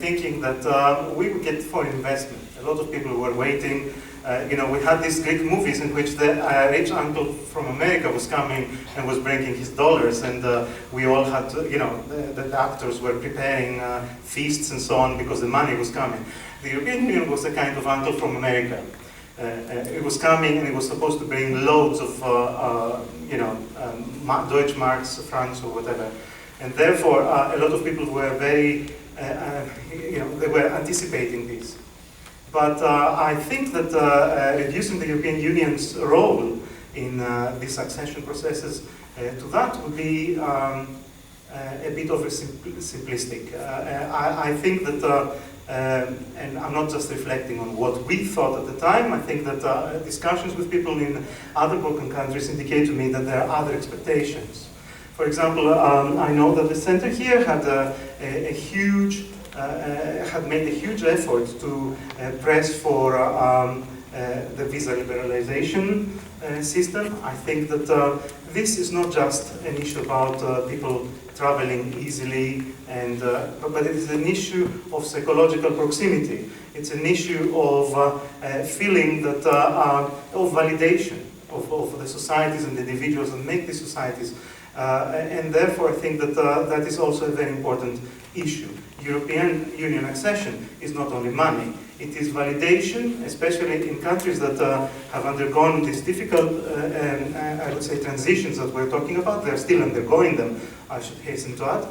thinking that we would get foreign investment. A lot of people were waiting. We had these Greek movies in which the rich uncle from America was coming and was bringing his dollars, and we all had to, the actors were preparing feasts and so on because the money was coming. The European Union was a kind of uncle from America. It was coming and it was supposed to bring loads of, Deutschmarks, francs, or whatever. And therefore, a lot of people were very, they were anticipating this. But I think that reducing the European Union's role in these accession processes to that would be a bit oversimplistic. I think that, and I'm not just reflecting on what we thought at the time, I think that discussions with people in other Balkan countries indicate to me that there are other expectations. For example, I know that the center here had had made a huge effort to press for the visa liberalization system. I think that this is not just an issue about people traveling easily, but it is an issue of psychological proximity. It's an issue of feeling that, of validation of the societies and the individuals that make these societies. And therefore I think that that is also a very important issue. European Union accession is not only money, it is validation, especially in countries that have undergone these difficult, I would say, transitions that we're talking about. They're still undergoing them, I should hasten to add.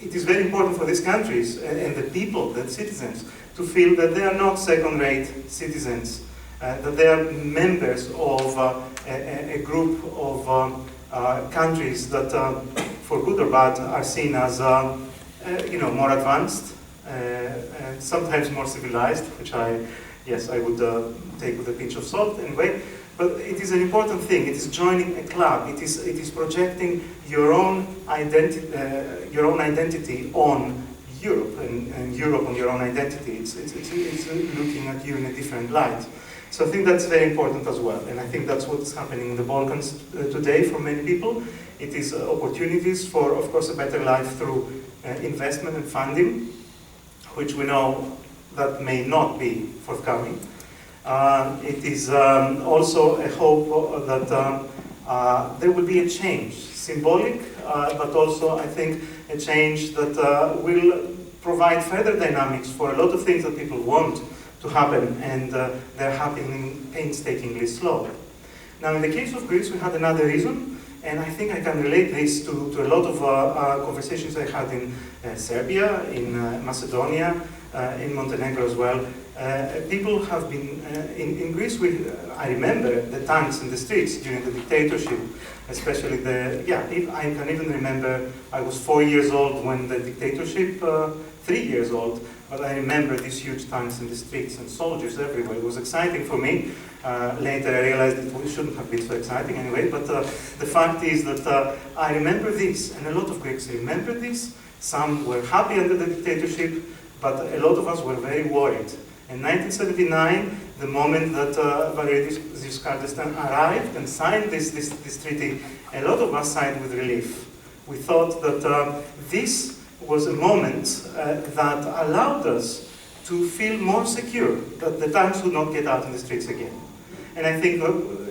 It is very important for these countries and the people, the citizens, to feel that they are not second-rate citizens, that they are members of a group of countries that, for good or bad, are seen as more advanced, sometimes more civilized, which I would take with a pinch of salt anyway. But it is an important thing. It is joining a club. It is projecting your own identity on Europe, and Europe on your own identity. It's looking at you in a different light. So I think that's very important as well, and I think that's what's happening in the Balkans today for many people. It is opportunities for, of course, a better life through investment and funding, which we know that may not be forthcoming. It is also a hope that there will be a change, symbolic, but also, I think, a change that will provide further dynamics for a lot of things that people want to happen, and they're happening painstakingly slow. Now, in the case of Greece, we had another reason, and I think I can relate this to a lot of conversations I had in Serbia, in Macedonia, in Montenegro as well. People have been, in Greece, I remember the tanks in the streets during the dictatorship, especially I can even remember I was 4 years old when the dictatorship, 3 years old, but I remember these huge tanks in the streets and soldiers everywhere. It was exciting for me. Later I realized it shouldn't have been so exciting anyway, but the fact is that I remember this, and a lot of Greeks remember this. Some were happy under the dictatorship, but a lot of us were very worried. In 1979, the moment that Valéry Giscard d'Estaing arrived and signed this treaty, a lot of us sighed with relief. We thought that this was a moment that allowed us to feel more secure, that the tanks would not get out in the streets again. And I think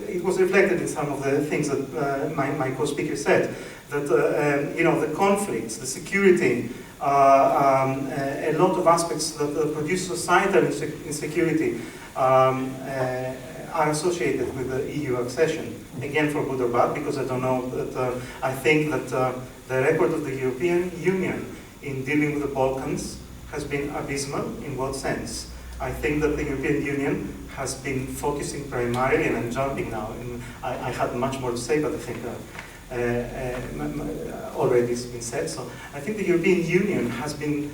it was reflected in some of the things that my co-speaker said, that the conflicts, the security, a lot of aspects that produce societal insecurity are associated with the EU accession. Again, for good or bad, because I don't know that I think that the record of the European Union in dealing with the Balkans has been abysmal. In what sense? I think that the European Union has been focusing primarily, and I'm jumping now, and I had much more to say, but I think already it's been said. So I think the European Union has been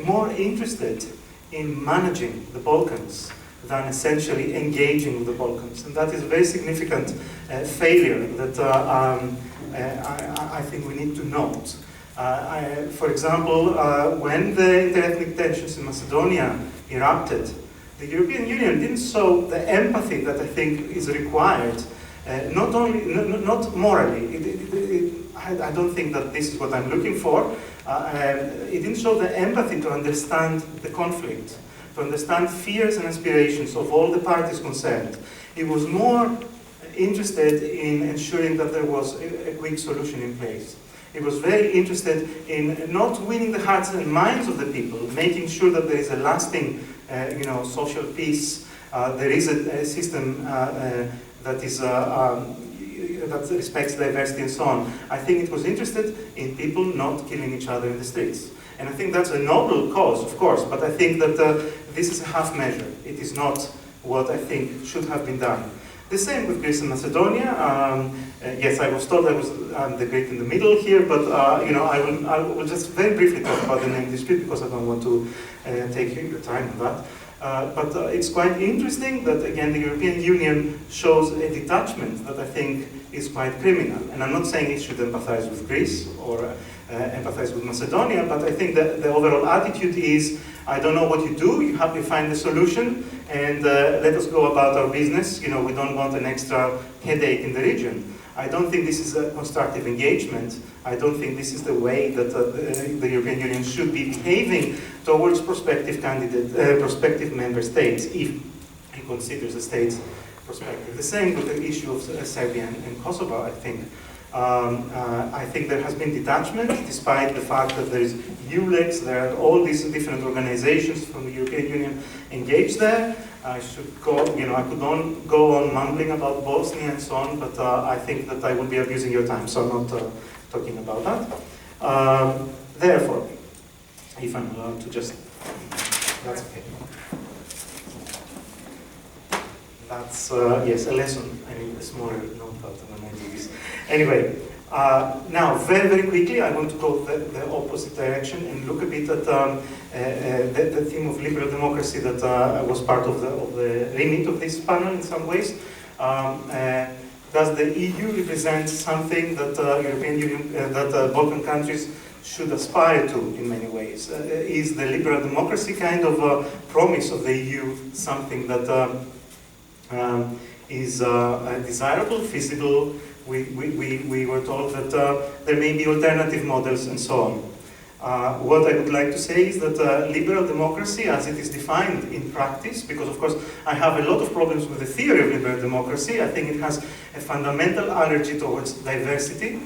more interested in managing the Balkans than essentially engaging with the Balkans. And that is a very significant failure that I think we need to note. For example, when the interethnic tensions in Macedonia erupted, the European Union didn't show the empathy that I think is required, not morally. I don't think that this is what I'm looking for, It didn't show the empathy to understand the conflict, to understand fears and aspirations of all the parties concerned. It was more interested in ensuring that there was a quick solution in place. It was very interested in not winning the hearts and minds of the people, making sure that there is a lasting, social peace. There is a system that respects diversity and so on. I think it was interested in people not killing each other in the streets. And I think that's a noble cause, of course, but I think that this is a half measure. It is not what I think should have been done. The same with Greece and Macedonia. Yes, I was told I'm the Greek in the middle here, but I will just very briefly talk about the name dispute because I don't want to take your time on that. But it's quite interesting that, again, the European Union shows a detachment that I think is quite criminal. And I'm not saying it should empathize with Greece or empathize with Macedonia, but I think that the overall attitude is, I don't know what you do, you have to find a solution, and let us go about our business. We don't want an extra headache in the region. I don't think this is a constructive engagement. I don't think this is the way that the European Union should be behaving towards prospective member states, if it considers the state's perspective. The same with the issue of Serbia and Kosovo, I think. I think there has been detachment, despite the fact that there is ULEX, there are all these different organizations from the European Union engaged there. I should go, I could go on mumbling about Bosnia and so on, but I think that I would be abusing your time, so I'm not talking about that. Therefore, if I'm allowed to just, that's okay. That's, yes, a lesson. I need a smaller notepad when I do this. Anyway, now, very, very quickly, I want to go the opposite direction and look a bit at the theme of liberal democracy that was part of the remit of this panel in some ways. Does the EU represent something that European Union, that Balkan countries should aspire to in many ways? Is the liberal democracy kind of promise of the EU something that is desirable, feasible? We were told that there may be alternative models and so on. What I would like to say is that liberal democracy, as it is defined in practice, because of course I have a lot of problems with the theory of liberal democracy. I think it has a fundamental allergy towards diversity,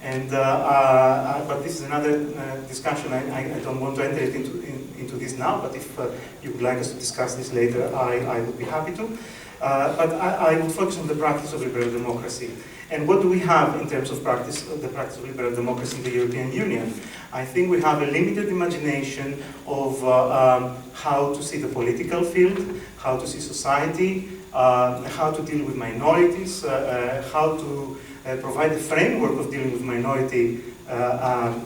and but this is another discussion. I don't want to enter it into this now, but if you would like us to discuss this later, I would be happy to. But I would focus on the practice of liberal democracy. And what do we have in terms of practice, the practice of liberal democracy in the European Union? I think we have a limited imagination of how to see the political field, how to see society, how to deal with minorities, how to provide a framework of dealing with minority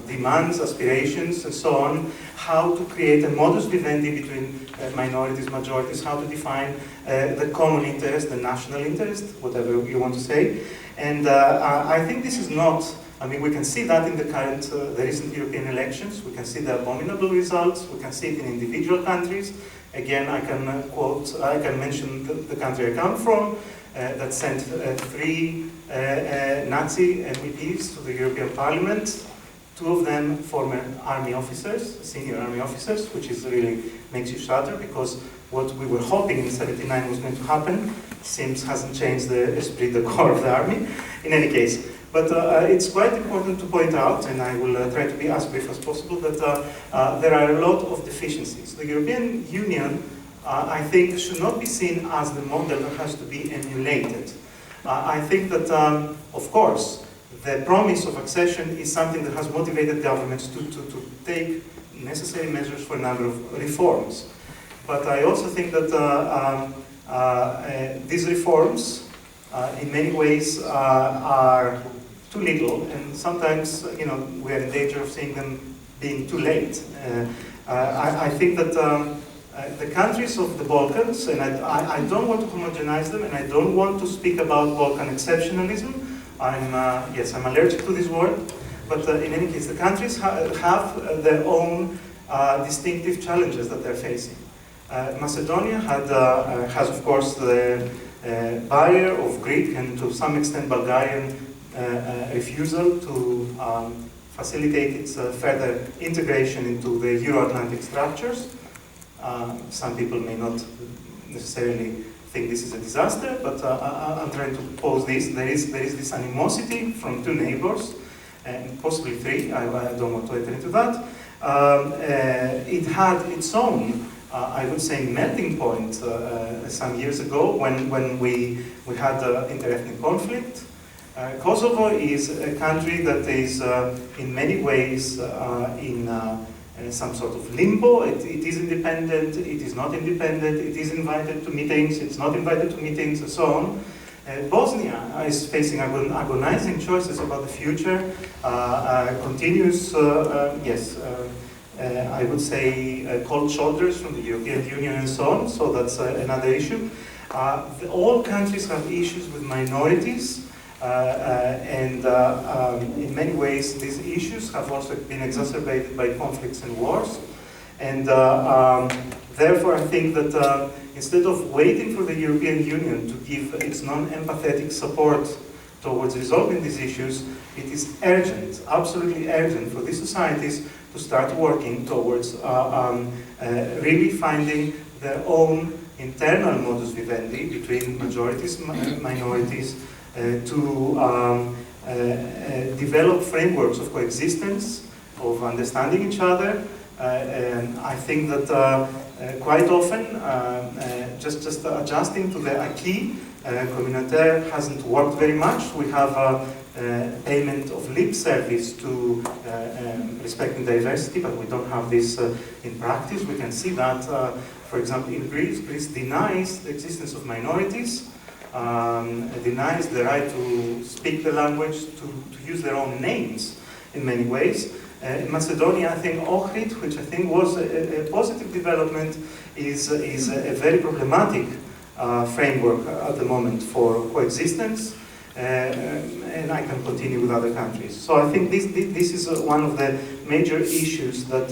demands, aspirations, and so on, how to create a modus vivendi between minorities, majorities, how to define the common interest, the national interest, whatever you want to say. And I think this is not, I mean, we can see that in the recent European elections. We can see the abominable results. We can see it in individual countries. Again, I can mention the country I come from, that sent 3 Nazi MEPs to the European Parliament. 2 of them former army officers, senior army officers, which is really makes you shudder, because what we were hoping in '79 was going to happen seems hasn't changed the esprit de corps of the army. In any case, but it's quite important to point out, and I will try to be as brief as possible, that there are a lot of deficiencies. The European Union, I think, should not be seen as the model that has to be emulated. I think that, of course, the promise of accession is something that has motivated governments to take necessary measures for a number of reforms. But I also think that these reforms, in many ways, are too little, and sometimes, we are in danger of seeing them being too late. I think that the countries of the Balkans, and I don't want to homogenize them, and I don't want to speak about Balkan exceptionalism. Yes, I'm allergic to this word, but in any case, the countries have their own distinctive challenges that they're facing. Macedonia has, of course, the barrier of Greek and to some extent Bulgarian refusal to facilitate its further integration into the Euro-Atlantic structures. Some people may not necessarily think this is a disaster, but I'm trying to pose this. There is this animosity from two neighbors, and possibly three. I don't want to enter into that. It had its own, I would say, melting point some years ago when we had inter-ethnic conflict. Kosovo is a country that is in many ways in some sort of limbo. It is independent, it is not independent, it is invited to meetings, it's not invited to meetings, and so on. Bosnia is facing agonizing choices about the future, continues, I would say, cold shoulders from the European Union and so on, so that's another issue. All countries have issues with minorities, and in many ways these issues have also been exacerbated by conflicts and wars. And therefore I think that instead of waiting for the European Union to give its non-empathetic support towards resolving these issues, it is urgent, absolutely urgent for these societies to start working towards really finding their own internal modus vivendi between majorities and minorities, to develop frameworks of coexistence, of understanding each other. And I think that quite often just adjusting to the acquis communautaire hasn't worked very much. We have payment of lip service to respecting diversity, but we don't have this in practice. We can see that, for example, in Greece, Greece denies the existence of minorities, denies the right to speak the language, to use their own names in many ways. In Macedonia, I think Ohrid, which I think was a positive development, is a very problematic framework at the moment for coexistence, and I can continue with other countries. So I think this is one of the major issues that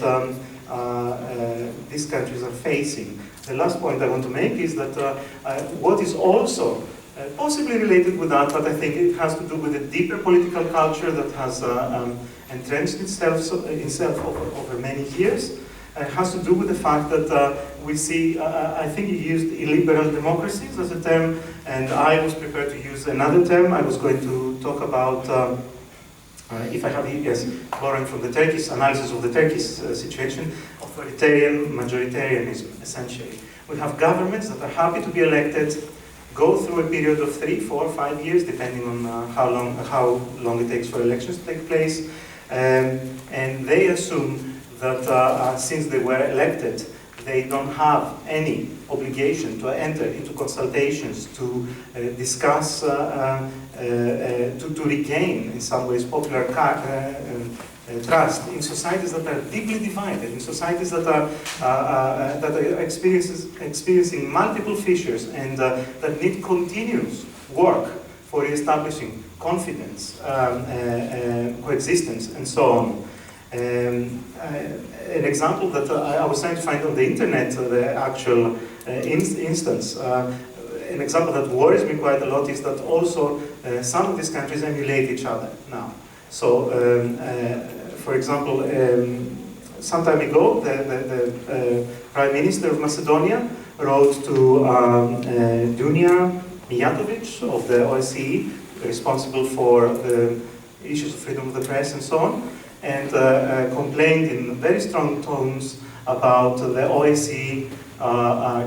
these countries are facing. The last point I want to make is that what is also possibly related with that, but I think it has to do with a deeper political culture that has entrenched itself over many years. It has to do with the fact that we see, I think you used illiberal democracies as a term, and I was prepared to use another term. I was going to talk about, if I have it, yes, borrowing from the Turkish analysis of the Turkish situation, authoritarian majoritarianism, essentially. We have governments that are happy to be elected, go through a period of 3, 4, 5 years, depending on how long it takes for elections to take place, and they assume that since they were elected, they don't have any obligation to enter into consultations, to discuss, to regain, in some ways, popular trust in societies that are deeply divided, in societies that are experiencing multiple fissures and that need continuous work for establishing confidence, coexistence, and so on. An example that I was trying to find on the internet, the actual instance, an example that worries me quite a lot is that also some of these countries emulate each other now. So, for example, some time ago, the Prime Minister of Macedonia wrote to Dunja Mijatovic of the OSCE, responsible for the issues of freedom of the press and so on, and complained in very strong tones about the OSCE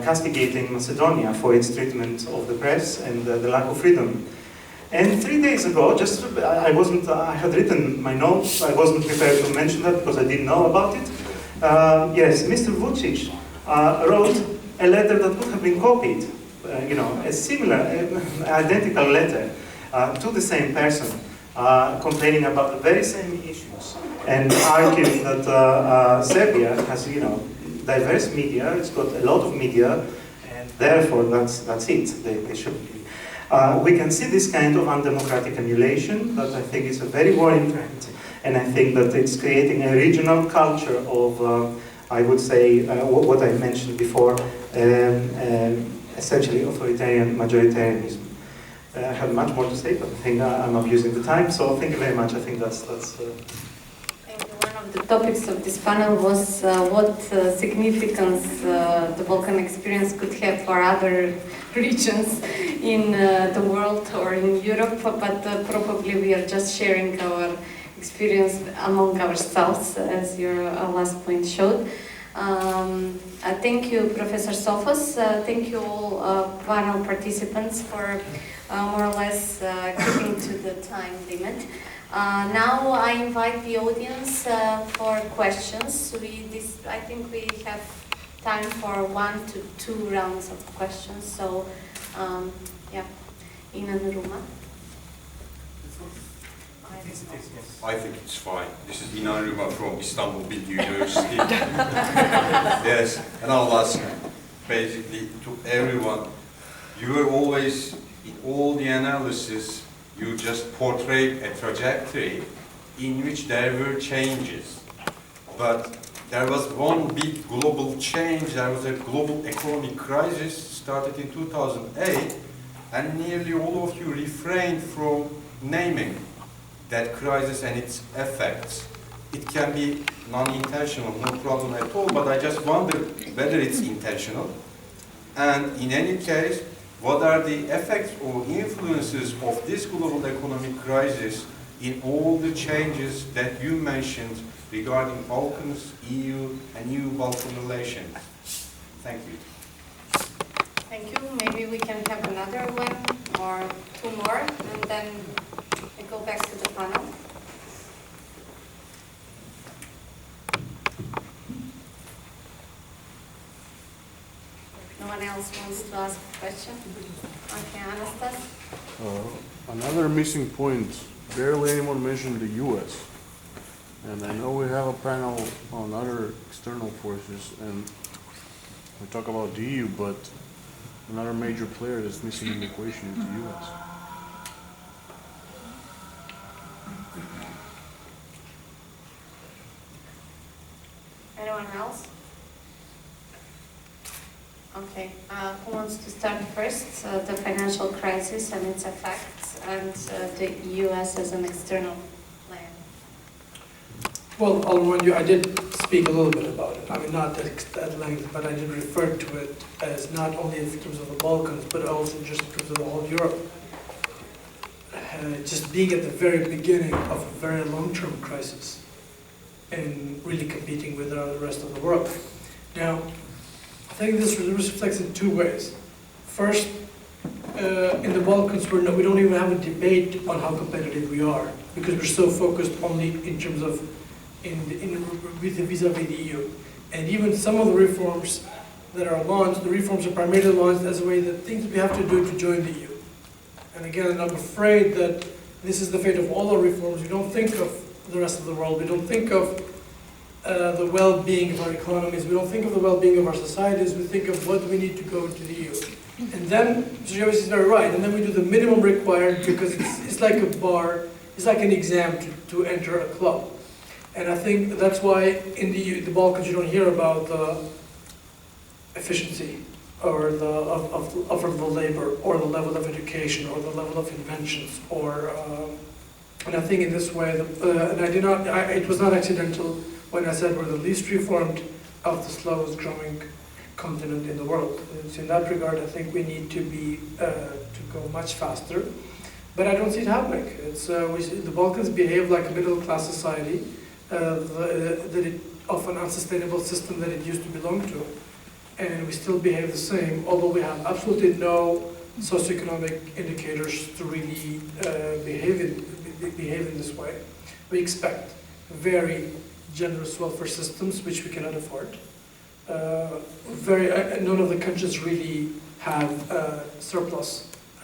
castigating Macedonia for its treatment of the press and the lack of freedom. And 3 days ago, I had written my notes, I wasn't prepared to mention that because I didn't know about it. Yes, Mr. Vucic wrote a letter that could have been copied, a similar, identical letter to the same person, complaining about the very same issues and arguing that Serbia has, diverse media, it's got a lot of media, and therefore that's it, they should be. We can see this kind of undemocratic emulation that I think is a very worrying trend, and I think that it's creating a regional culture of, I would say, what I mentioned before, essentially authoritarian majoritarianism. I have much more to say, but I think I'm abusing the time, so thank you very much. I think that's of the topics of this panel was what significance the Balkan experience could have for other regions in the world or in Europe, but probably we are just sharing our experience among ourselves, as your last point showed. Thank you, Professor Sofos. Thank you all panel participants for more or less keeping to the time limit. Now I invite the audience for questions. I think we have time for 1 to 2 rounds of questions. So, yeah, Ina Nuruma. I think it's fine. This is Ina Nuruma from Istanbul Bilgi University. Yes, and I'll ask basically to everyone. You were always, in all the analysis, you just portrayed a trajectory in which there were changes. But there was one big global change. There was a global economic crisis started in 2008, and nearly all of you refrained from naming that crisis and its effects. It can be non-intentional, no problem at all, but I just wonder whether it's intentional. And in any case, what are the effects or influences of this global economic crisis in all the changes that you mentioned regarding Balkans, EU, and EU-Balkan relations? Thank you. Thank you. Maybe we can have another one or 2 more, and then we go back to the panel. No one else wants to ask a question? Okay, Anastas? Another missing point, barely anyone mentioned the US. And I know we have a panel on other external forces, and we talk about the EU, but another major player that's missing in the equation is the US. Anyone else? Okay, who wants to start first? The financial crisis and its effects, and the US as an external player. Well, I'll remind you, I did speak a little bit about it. I mean, not at length, but I did refer to it as not only in terms of the Balkans, but also just in terms of the whole Europe. Just being at the very beginning of a very long-term crisis and really competing with the rest of the world. Now, I think this reflects in 2 ways. First, in the Balkans, we don't even have a debate on how competitive we are, because we're so focused only in terms of vis-a-vis the EU. And even some of the reforms that are launched, the reforms are primarily launched as a way that things we have to do to join the EU. And again, I'm afraid that this is the fate of all our reforms. We don't think of the rest of the world. We don't think of the well-being of our economies. We don't think of the well-being of our societies. We think of what we need to go to the EU. And then, Georgios is very right, and then we do the minimum required because it's like a bar, it's like an exam to enter a club. And I think that's why in the Balkans you don't hear about the efficiency or of the labor or the level of education or the level of inventions or and I think in this way, it was not accidental when I said we're the least reformed of the slowest growing continent in the world. So in that regard, I think we need to go much faster, but I don't see it happening. The Balkans behave like a middle-class society, of an unsustainable system that it used to belong to, and we still behave the same, although we have absolutely no socioeconomic indicators to really behave in this way. We expect very generous welfare systems, which we cannot afford. None of the countries really have a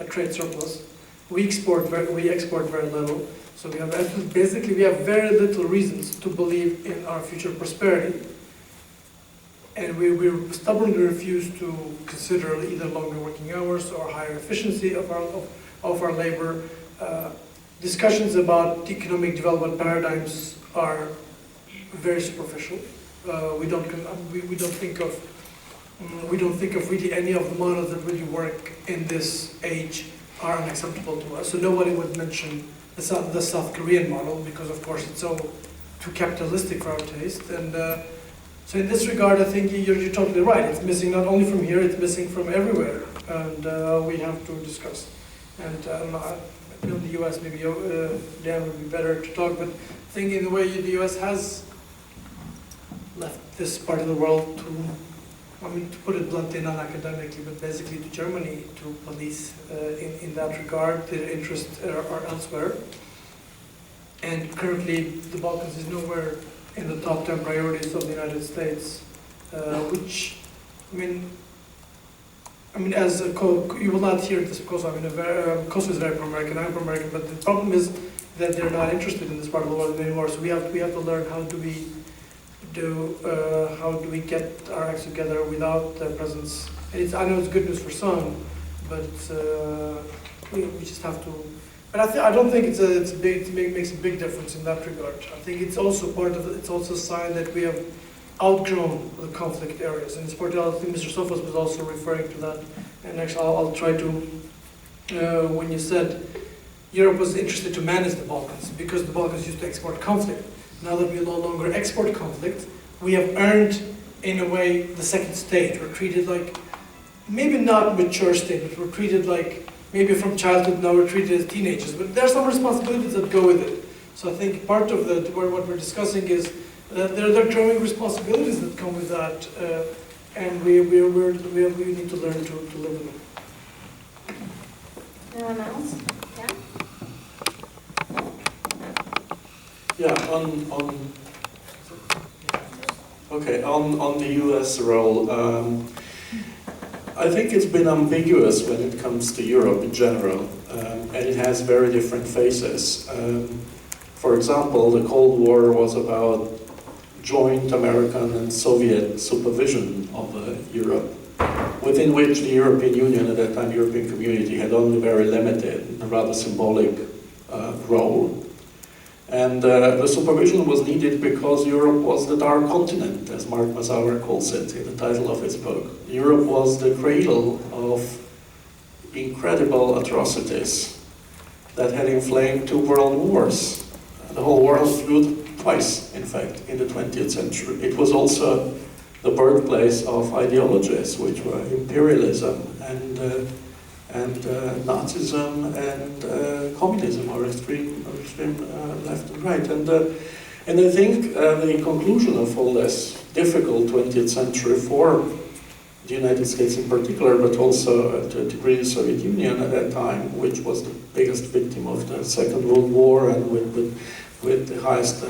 trade surplus. We export very little. So we have very little reasons to believe in our future prosperity. And we stubbornly refuse to consider either longer working hours or higher efficiency of our labor. Discussions about economic development paradigms are very superficial. We don't think of really any of the models that really work in this age are unacceptable to us. So nobody would mention the South Korean model because, of course, it's so too capitalistic for our taste. And so in this regard, I think you're totally right. It's missing not only from here, it's missing from everywhere. And we have to discuss. And in the US, maybe Dan would be better to talk, but I think in the way the US has left this part of the world to, I mean, to put it bluntly, not academically, but basically to Germany to police in that regard. Their interests are elsewhere. And currently, the Balkans is nowhere in the top 10 priorities of the United States, which, I mean, as a you will not hear this because I mean, Kosovo is very pro-American, I'm pro-American, but the problem is that they're not interested in this part of the world anymore. So we have to learn how do we get our acts together without their presence. And I know it's good news for some, but we just have to. But I don't think it makes a big difference in that regard. I think it's also it's also a sign that we have outgrown the conflict areas. And it's part of, I think Mr. Sofos was also referring to that. And actually, I'll try to, when you said Europe was interested to manage the Balkans because the Balkans used to export conflict. Now that we no longer export conflict, we have earned, in a way, the second stage. We're treated like, maybe not mature state, but we're treated like, maybe from childhood now we're treated as teenagers. But there are some responsibilities that go with it. So I think part of what we're discussing is that there are growing responsibilities that come with that, and we need to learn to live with them. Anyone else? Yeah? Yeah, on the US role, I think it's been ambiguous when it comes to Europe in general, and it has very different phases. For example, the Cold War was about joint American and Soviet supervision of Europe, within which the European Union, at that time European Community, had only very limited, rather symbolic role. And the supervision was needed because Europe was the dark continent, as Mark Mazauer calls it in the title of his book. Europe was the cradle of incredible atrocities that had inflamed 2 world wars. The whole world flew twice, in fact, in the 20th century. It was also the birthplace of ideologies, which were imperialism and Nazism and communism, or extreme left and right. And I think the conclusion of all this difficult 20th century for the United States in particular, but also to a degree the Soviet Union at that time, which was the biggest victim of the Second World War and with the highest,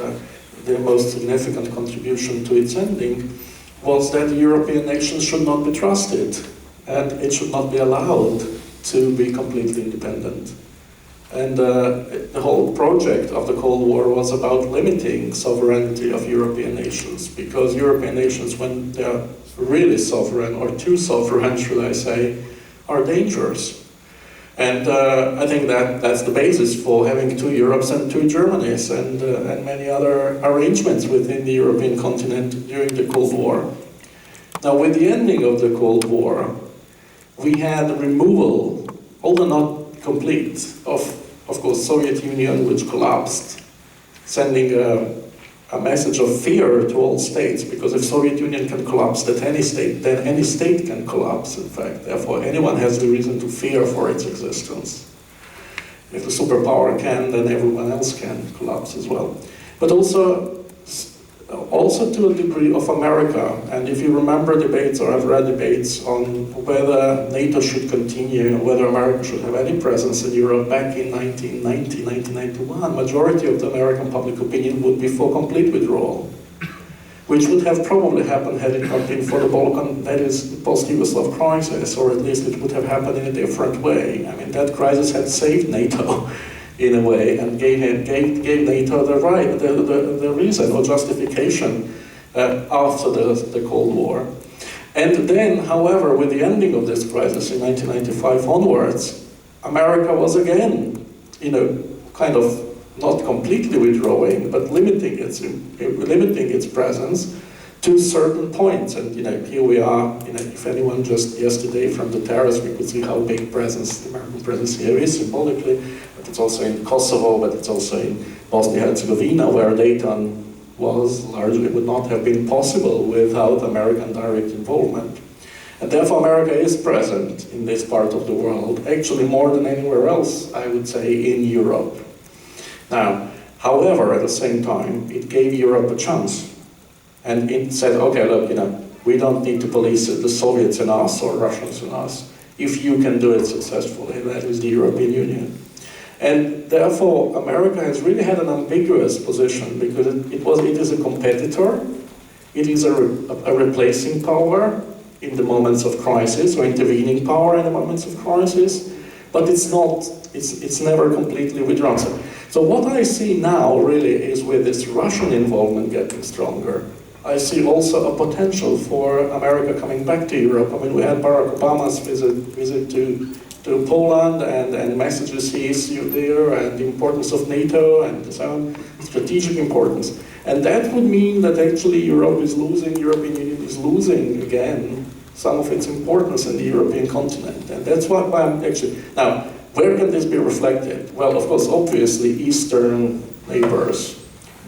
the most significant contribution to its ending, was that the European nations should not be trusted and it should not be allowed to be completely independent. And the whole project of the Cold War was about limiting sovereignty of European nations, because European nations, when they are really sovereign, or too sovereign, should I say, are dangerous. And I think that's the basis for having 2 Europes and 2 Germanys and many other arrangements within the European continent during the Cold War. Now, with the ending of the Cold War, we had the removal, although not complete, of course, Soviet Union, which collapsed, sending a message of fear to all states, because if Soviet Union can collapse at any state, then any state can collapse, in fact. Therefore, anyone has the reason to fear for its existence. If the superpower can, then everyone else can collapse as well. But also to a degree of America. And if you remember debates, or I've read debates on whether NATO should continue, whether America should have any presence in Europe back in 1990, 1991, majority of the American public opinion would be for complete withdrawal, which would have probably happened had it not been for the Balkan, that is, post-Yugoslav crisis, or at least it would have happened in a different way. I mean, that crisis had saved NATO in a way, and gave NATO the right, the reason or justification after the Cold War. And then, however, with the ending of this crisis in 1995 onwards, America was again, kind of not completely withdrawing, but limiting its presence to certain points. And here we are. If anyone just yesterday from the terrace, we could see how big the American presence here is symbolically. But it's also in Kosovo, but it's also in Bosnia-Herzegovina, where Dayton would not have been possible without American direct involvement. And therefore America is present in this part of the world, actually more than anywhere else, I would say, in Europe. Now, however, at the same time, it gave Europe a chance. And it said, okay, look, we don't need to police the Soviets in us or Russians in us. If you can do it successfully, that is the European Union. And therefore, America has really had an ambiguous position because it is a competitor, it is a replacing power in the moments of crisis, or intervening power in the moments of crisis, but it's never completely withdrawn. So what I see now really is with this Russian involvement getting stronger, I see also a potential for America coming back to Europe. I mean, we had Barack Obama's visit to Poland and messages he issued there, and the importance of NATO and so on, strategic importance. And that would mean that actually European Union is losing again some of its importance in the European continent. And that's what I'm actually, now, where can this be reflected? Well, of course, obviously, Eastern neighbors.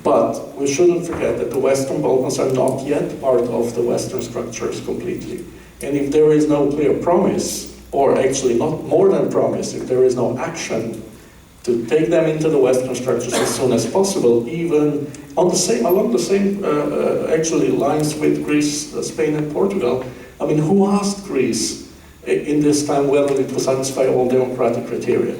But we shouldn't forget that the Western Balkans are not yet part of the Western structures completely. And if there is no clear promise, or actually not more than promise, if there is no action to take them into the Western structures as soon as possible, even along the same actually lines with Greece, Spain and Portugal. I mean, who asked Greece in this time whether it would satisfy all democratic criteria?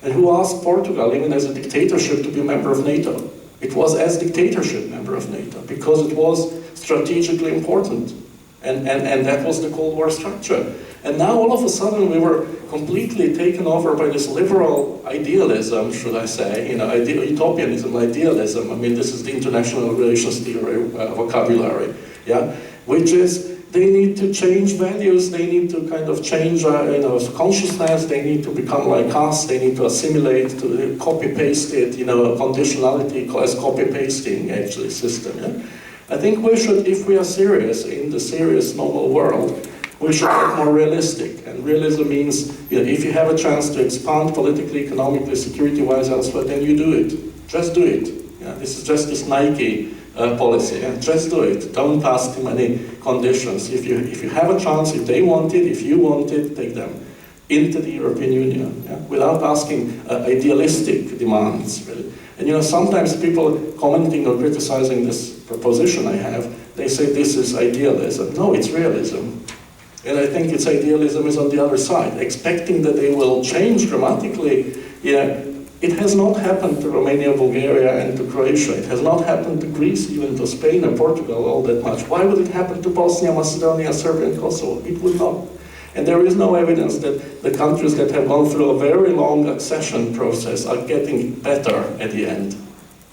And who asked Portugal, even as a dictatorship, to be a member of NATO? It was as dictatorship member of NATO, because it was strategically important. And that was the Cold War structure. And now all of a sudden we were completely taken over by this liberal idealism, should I say, utopianism, idealism. I mean, this is the international relations theory vocabulary, yeah, which is they need to change values, they need to kind of change consciousness, they need to become like us, they need to assimilate, to copy-paste it, conditionality as copy-pasting actually system. Yeah? I think we should, if we are serious in the serious normal world, we should get more realistic. And realism means, if you have a chance to expand politically, economically, security-wise elsewhere, then you do it. Just do it. This is just this Nike policy. Just do it. Don't ask too many conditions. If you have a chance, if they want it, if you want it, take them into the European Union, without asking idealistic demands, really. And sometimes people commenting or criticizing this proposition I have, they say this is idealism. No, it's realism. And I think its idealism is on the other side, expecting that they will change dramatically. It has not happened to Romania, Bulgaria, and to Croatia. It has not happened to Greece, even to Spain and Portugal all that much. Why would it happen to Bosnia, Macedonia, Serbia, and Kosovo? It would not. And there is no evidence that the countries that have gone through a very long accession process are getting better at the end.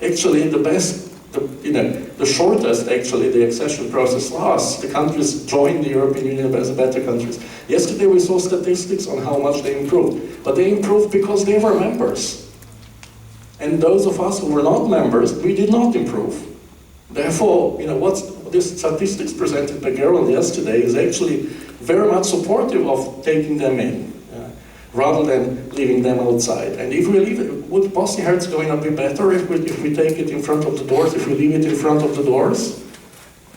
Actually, the shortest, actually, the accession process lasts. The countries join the European Union as better countries. Yesterday we saw statistics on how much they improved. But they improved because they were members. And those of us who were not members, we did not improve. Therefore, this statistics presented by Gerald yesterday is actually very much supportive of taking them in, rather than leaving them outside. And if we leave it, would Bosnia-Herzegovina be better if we take it in front of the doors, if we leave it in front of the doors?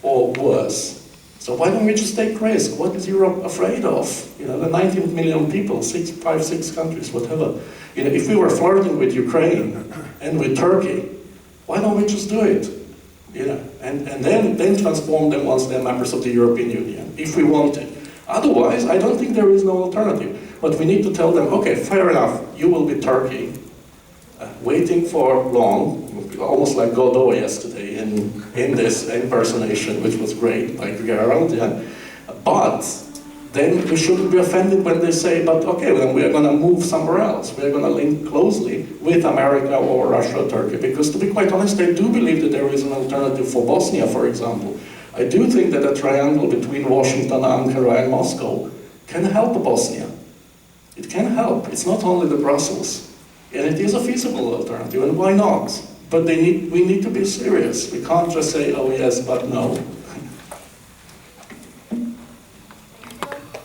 Or worse? So why don't we just take risk? What is Europe afraid of? The 19 million people, 6 countries, whatever. If we were flirting with Ukraine and with Turkey, why don't we just do it? And then transform them once they're members of the European Union, if we want it. Otherwise, I don't think there is no alternative. But we need to tell them, okay, fair enough, you will be Turkey, waiting for long, almost like Godot yesterday in this impersonation, which was great by Gerald. But then we shouldn't be offended when they say, but okay, then we are going to move somewhere else. We are going to link closely with America or Russia or Turkey. Because to be quite honest, I do believe that there is an alternative for Bosnia, for example. I do think that a triangle between Washington, Ankara, and Moscow can help Bosnia. It can help. It's not only the Brussels. And it is a feasible alternative, and why not? But we need to be serious. We can't just say, oh yes, but no.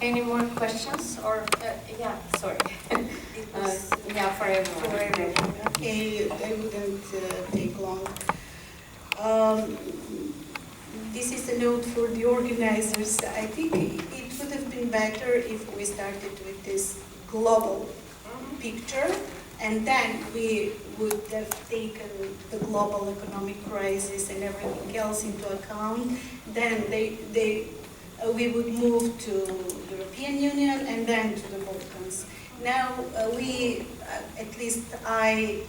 Any more questions? Or, yeah, sorry. Yeah, for everyone. Okay, I wouldn't take long. this is a note for the organizers. I think it would have been better if we started with this global picture, and then we would have taken the global economic crisis and everything else into account. Then we would move to European Union and then to the Balkans. Now at least I